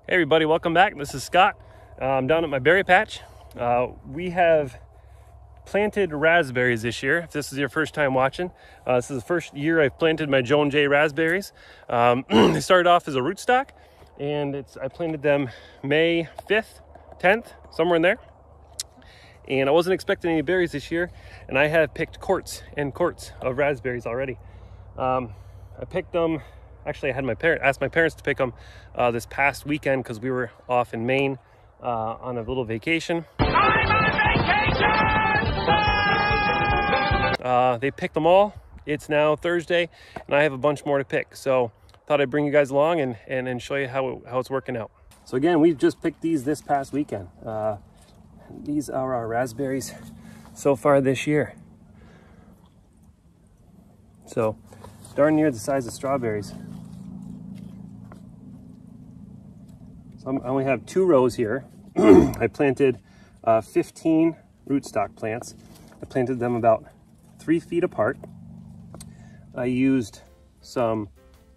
Hey everybody, welcome back. This is Scott. I'm down at my berry patch. We have planted raspberries this year. If this is your first time watching, this is the first year I've planted my Joan-J Raspberries. They started off as a rootstock, and I planted them May 5th, 10th, somewhere in there. And I wasn't expecting any berries this year, and I have picked quarts and quarts of raspberries already. I picked them. Actually, I had asked my parents to pick them this past weekend because we were off in Maine on a little vacation. I'm on vacation! They picked them all. It's now Thursday, and I have a bunch more to pick. So thought I'd bring you guys along and show you how it's working out. So again, we've just picked these this past weekend. These are our raspberries so far this year. So darn near the size of strawberries. I only have 2 rows here. I planted 15 rootstock plants. I planted them about 3 feet apart. I used some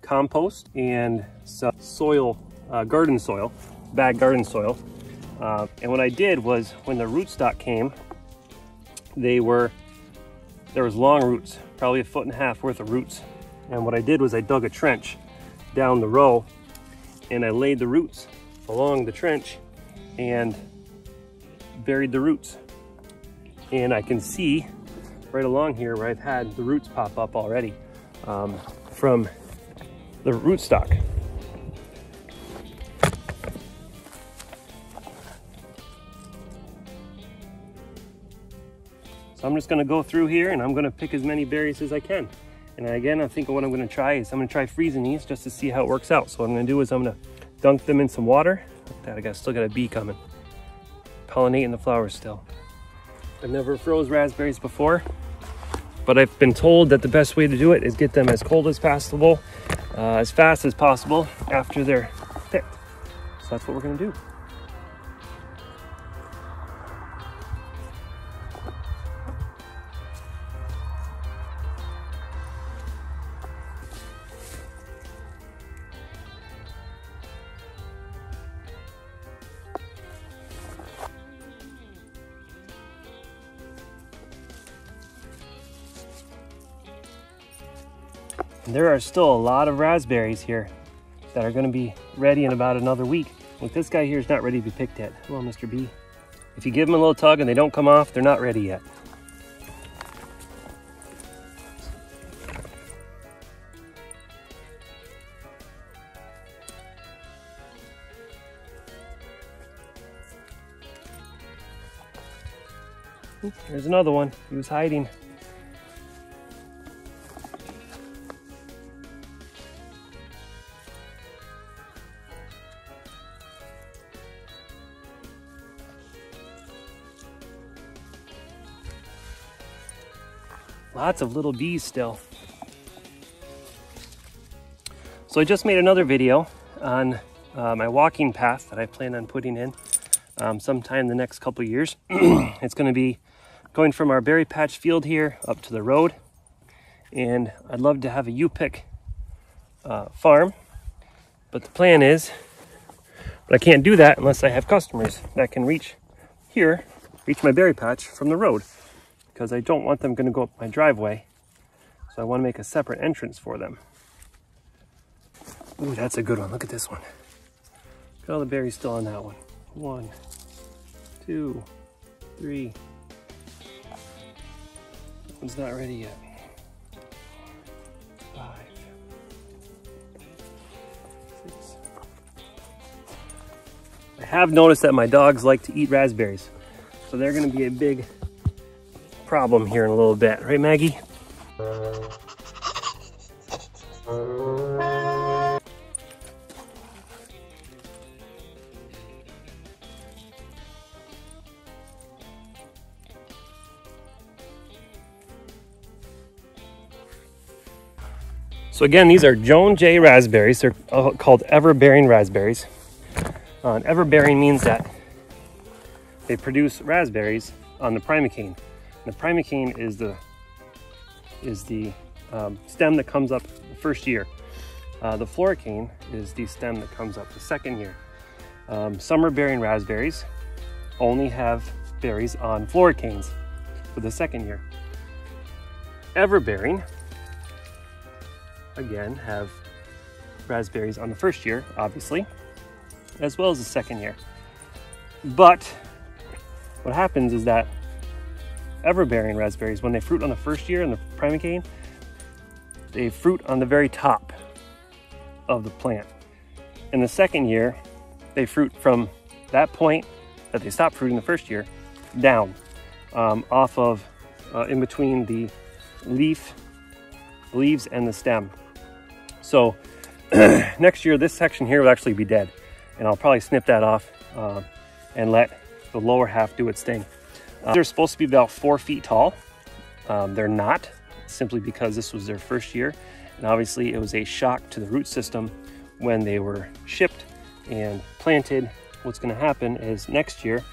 compost and some soil, garden soil, bag garden soil. And what I did was, when the rootstock came, there was long roots, probably 1.5 feet worth of roots. And what I did was I dug a trench down the row, and I laid the roots along the trench and buried the roots. And I can see right along here where I've had the roots pop up already from the rootstock. So I'm just gonna go through here and I'm gonna pick as many berries as I can. And again, I think what I'm gonna try is I'm gonna try freezing these just to see how it works out. So what I'm gonna do is I'm gonna dunk them in some water. Look at that, still got a bee coming. Pollinating the flowers still. I've never froze raspberries before, but I've been told that the best way to do it is get them as cold as possible, as fast as possible after they're picked. So that's what we're gonna do. There are still a lot of raspberries here that are going to be ready in about another week. Like this guy here is not ready to be picked yet. Hello, Mr. B. If you give them a little tug and they don't come off, they're not ready yet. Ooh, there's another one. He was hiding. Lots of little bees still. So I just made another video on my walking path that I plan on putting in sometime in the next couple of years. It's going to be going from our berry patch field here up to the road. And I'd love to have a U-pick farm. But the plan is, but I can't do that unless I have customers that can reach my berry patch from the road. Because I don't want them going to go up my driveway. So I want to make a separate entrance for them. Ooh, that's a good one. Look at this one. Look at all the berries still on that one. 1, 2, 3. That one's not ready yet. 5, 6. I have noticed that my dogs like to eat raspberries. So they're going to be a big problem here in a little bit, right, Maggie? So again, these are Joan-J Raspberries. They're called Everbearing Raspberries. And Everbearing means that they produce raspberries on the Primocane. The Primocane is the stem that comes up the first year. The Floricane is the stem that comes up the second year. Summer-bearing raspberries only have berries on Floricanes for the second year. Everbearing, again, have raspberries on the first year, obviously, as well as the second year. But what happens is that Everbearing raspberries, when they fruit on the first year in the Primocane, they fruit on the very top of the plant. In the second year, they fruit from that point that they stopped fruiting the first year down, off of in between the leaves and the stem. So next year, this section here will actually be dead, and I'll probably snip that off and let the lower half do its thing. They're supposed to be about 4 feet tall. They're not, simply because this was their first year, and obviously it was a shock to the root system when they were shipped and planted. What's going to happen is next year,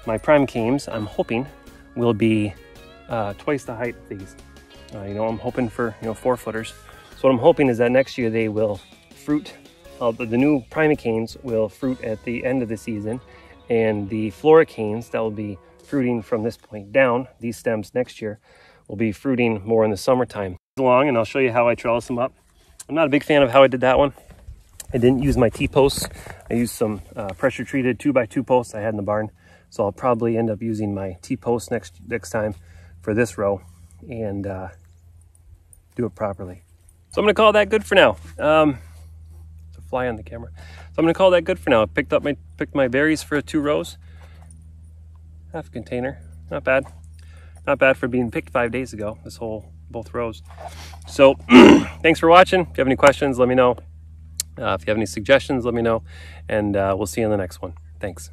my Primocanes, I'm hoping, will be twice the height of these. I'm hoping for 4 footers. So what I'm hoping is that next year they will fruit. The new Primocanes will fruit at the end of the season, and the Floricanes that will be fruiting from this point down, these stems next year, will be fruiting more in the summertime. Along, and I'll show you how I trellis them up. I'm not a big fan of how I did that one. I didn't use my T-posts. I used some pressure treated 2x2 posts I had in the barn. So I'll probably end up using my T-post next time for this row and do it properly. So I'm gonna call that good for now. It's a fly on the camera. So I'm gonna call that good for now. I picked my berries for 2 rows. Half a container, not bad. Not bad for being picked 5 days ago, both rows. So thanks for watching. If you have any questions, let me know. If you have any suggestions, let me know. And we'll see you in the next one. Thanks.